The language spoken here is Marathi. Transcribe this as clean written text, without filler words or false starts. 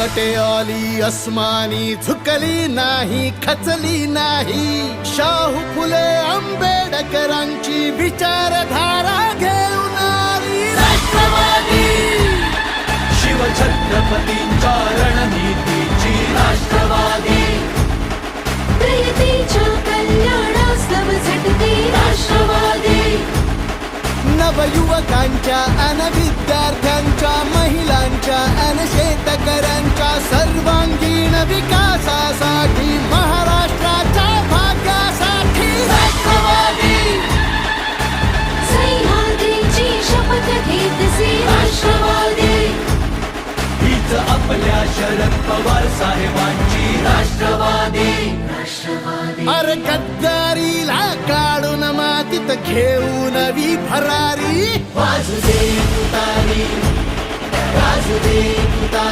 संकटे आली अस्मानी, झुकली नाही खचली नाही. शाहू फुले आंबेडकरांची विचारधारा घेऊन आली राष्ट्रवादी. शिवछत्रपतींच्या रणनीतीची राष्ट्रवादी. प्रियतेच्या कल्याणास झटते राष्ट्रवादी. नवयुवकांच्या अन विद्यार्थ्यांच्या, महिलांच्या अन शेतकऱ्यांच्या सर्वांगीण विकासासाठी, महाराष्ट्राच्या भाग्यासाठी राष्ट्रवादी. सह्याद्रीची शपथ घेतसे राष्ट्रवादी. हीच आपल्या शरद पवार साहेबांची राष्ट्रवादी. अरे गद्दारीला काढून मातीत घेऊन नवी भरारी. वाजू दे तुतारी, वाजू दे तुतारी.